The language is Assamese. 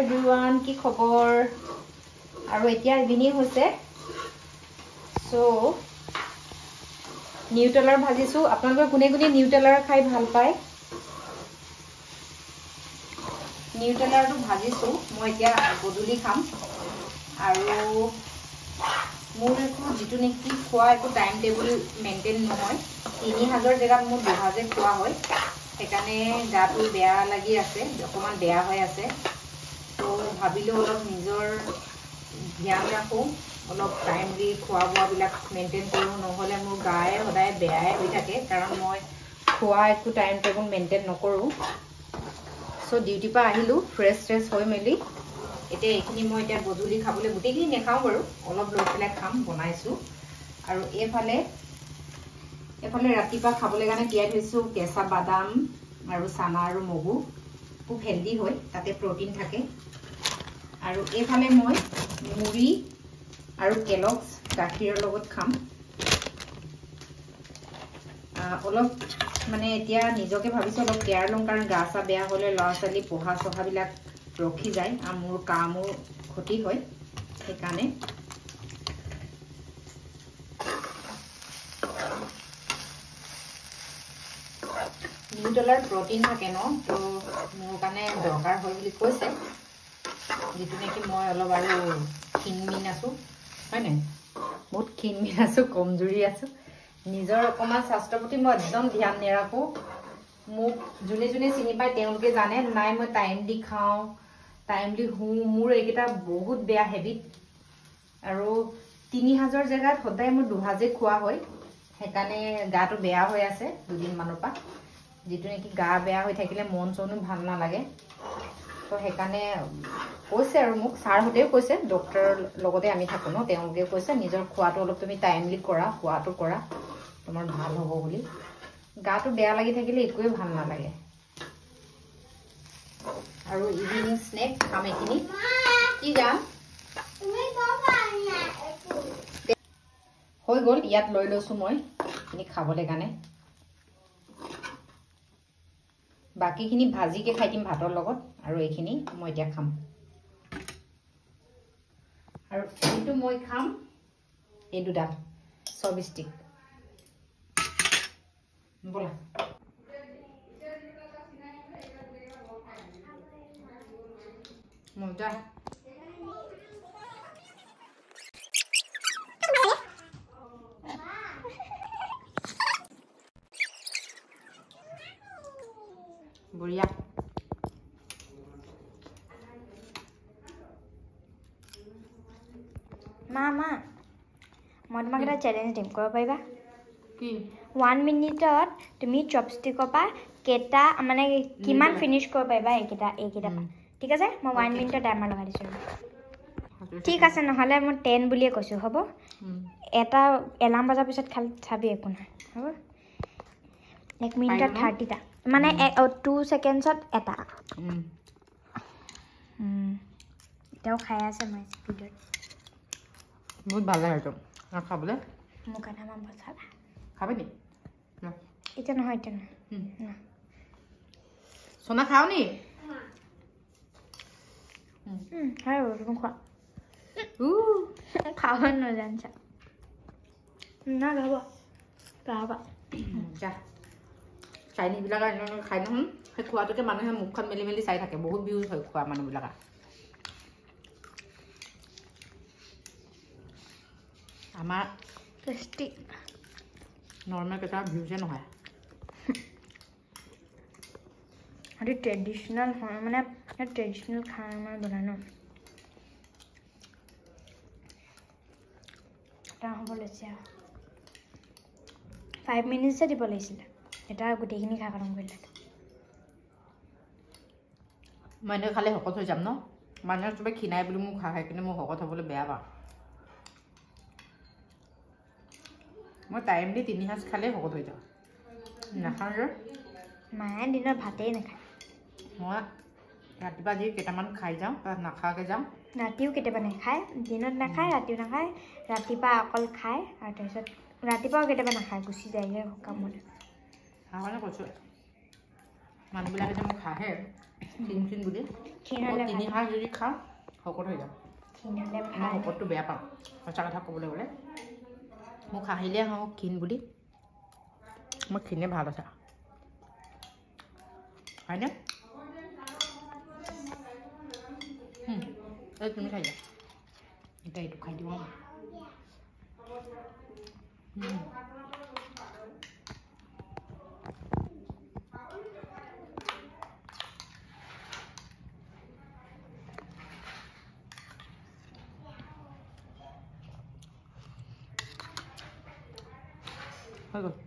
everyone কি খবৰ আৰু এতিয়া ইভিনিং হৈছে সো নিউটেলাৰ ভাজিছো আপোনালোকে কোনে কোনে নিউটেলাৰ খাই ভাল পায় নিউটেলাৰটো ভাজিছো মই এতিয়া গধুলি খাম আৰু মোৰ একো যিটো নেকি খোৱা একো টাইম টেবুল মেইনটেইন নহয় 3000 জেগাত মোৰ 2000 খোৱা হয় সেইকাৰণে গাটো বেয়া লাগি আছে অকমান বেয়া হৈ আছে তো ভাবিলো অলপ নিজৰ ধ্যান ৰাখো অলপ টাইমলি খোৱা বোৱাবিলাক মেইনটেইন কৰো নহলে মোৰ গায়ে সদায় বেয়াই হৈ থাকে কাৰণ মই খোৱা একো টাইম টেবুল মেইনটেইন নকৰো সো ডিউটি পা আহিলো ফ্ৰেছ হৈ মেলি এতিয়া এইখিনি মই এতিয়া গধুলি খাবলৈ গুটেইখিনি নেখাও বাৰু অলপ লৈ পেলাই খাম বনাইছো আৰু এফালে ৰাতিপা খাবলৈ কাৰণে তিয়াই থৈছো কেঁচা বাদাম আৰু চানা আৰু মগু খুব হেলদি হয় তাতে প্ৰটিন থাকে আৰু এফালে মই মুড়ি আৰু কেলক্স গাখীৰৰ লগত খাম অলপ মানে এতিয়া নিজকে ভাবিছো অলপ কেয়াৰ লম কাৰণ গা চা বেয়া হলে লৰাছালি পঢ়া সহাবিলাক ৰখি যায় আৰু মোৰ কামো ক্ষতি হয় সেইকাৰণে নিউটেলাৰ প্ৰটিন থাকে ন তো মোৰ কাৰণে দৰকাৰ হয় বুলি কৈছে যেটো নেকি মই অলপ আৰু ক্ষীণমিন আছো হয় নাই বহুত ক্ষীণমিন আছো কমজুৰি আছো নিজৰ অকমান স্বাস্থ্যৰ প্ৰতি মই একদম ধ্যান নেৰাখো মোক জুনে চিনি পায় তেওঁলোকে জানে নাই মই টাইমলি খাওঁ টাইমলি মোৰ এইকেইটা বহুত বেয়া হেবিট আৰু 3000 জেগাত সদায় মই 2000 খোৱা হয় সেইকাৰণে গাটো বেয়া হৈ আছে দুদিন মানৰ পৰা যেটো নেকি গা বেয়া হৈ থাকিলে মন চনো ভাল নালাগে তো সেইকাৰণে কৈছে আৰু মোক ছাৰ হতেও কৈছে ডক্টৰ লগতে আমি থাকো ন তেওঁলোকে কৈছে নিজৰ খোৱাটো অলপ তুমি টাইমলি কৰা খোৱাটো কৰা তোমাৰ ভাল হ'ব বুলি গাটো বেয়া লাগি থাকিলে একোৱে ভাল নালাগে আৰু ইভিনিং স্নেক খাম এইখিনি কি যাম হৈ গ'ল ইয়াত লৈ লৈছো মই এইখিনি খাবলৈ কাৰণে বাকিখিনি ভাজিকে খাই দিম ভাতৰ লগত আৰু এইখিনি মই এতিয়া খাম আৰু এইটো মই খাম এই দুটা সবষ্টিক বলা মজা বঢ়িয়া মা মই তোমাক এটা চেলেঞ্জ দিম কৰিব পাৰিবা কি 1 মিনিটত তুমি চপষ্টিকৰ পৰা কেটা মানে কিমান ফিনিশ কৰিব পাৰিবা এইকেইটা ঠিক আছে মই 1 মিনিটৰ টাইমাৰ লগাই দিছো ঠিক আছে নহলে মই 10 বুলিয়ে কৈছো হ'ব এটা এলাৰ্ম বজাৰ পিছত খালি চাবি একো নাই হ'ব 1 মিনিটত 30 টা মানে 2 সেকেন্ডছত এটা এটাও খাই আছে মই স্পিডত বহুত ভাল লাগে তো খাবলৈ মোৰ কাৰণে মা বচাবা খাবে নি এটা নহয় না সোনা খাও নি হয় তুমি খোৱা খাব নজানছা না গাবা যা চাইনিজ বিলাকৰ খাই নহয় সেই খোৱাটোকে মানুহে মুখখন মেলি চাই থাকে বহুত ভিউজ হয় খোৱা মানুহবিলাকৰ আমাৰ টেষ্টি নৰ্মেল কেইটা ভিউজে নহয় আৰু ট্ৰেডিশনাল হয় মানে ট্ৰেডিশনাল খানা মানে বনাই ন এটা হ'ব লৈছে 5 মিনিটছে দিব লাগিছিল এটা গোটেইখিনি খা খতম কৰিলে মানুহে খালে শকত হৈ যাম ন মানুহে চবে খিনাই বুলি মোক খাই কিন্তু মই শকত হ'বলৈ বেয়া পাওঁ মই টাইমলি 3 সাঁজ খালে শকত হৈ যাওঁ নাখাওঁ যে মায়ে দিনত ভাতেই নাখায় মই ৰাতিপুৱা যি কেইটামান খাই যাওঁ তাত নাখাওঁকৈ যাওঁ ৰাতিও কেতিয়াবা নাখায় দিনত নাখায় ৰাতিও নাখায় ৰাতিপুৱা অকল খায় আৰু তাৰপিছত ৰাতিপুৱাও কেতিয়াবা নাখায় গুচি যায়গৈ কামলৈ খাবলৈ কৈছোঁ মানুহবিলাকে যে মোক খাহে ক্ষীণ বুলি ক্ষীণ হ'লে তিনি সাঁজ যদি খাওঁ শকত হৈ যাম ক্ষীণ হ'লে মই ভাল শকতটো বেয়া পাওঁ সঁচা কথা ক'বলৈ গ'লে মোক হাঁহিলে হওঁ ক্ষীণ বুলি মই ক্ষীণে ভাল আছে হয়নে এই তুমি খাই দিয়া এতিয়া এইটো খাই দিওঁ হৈ গ'ল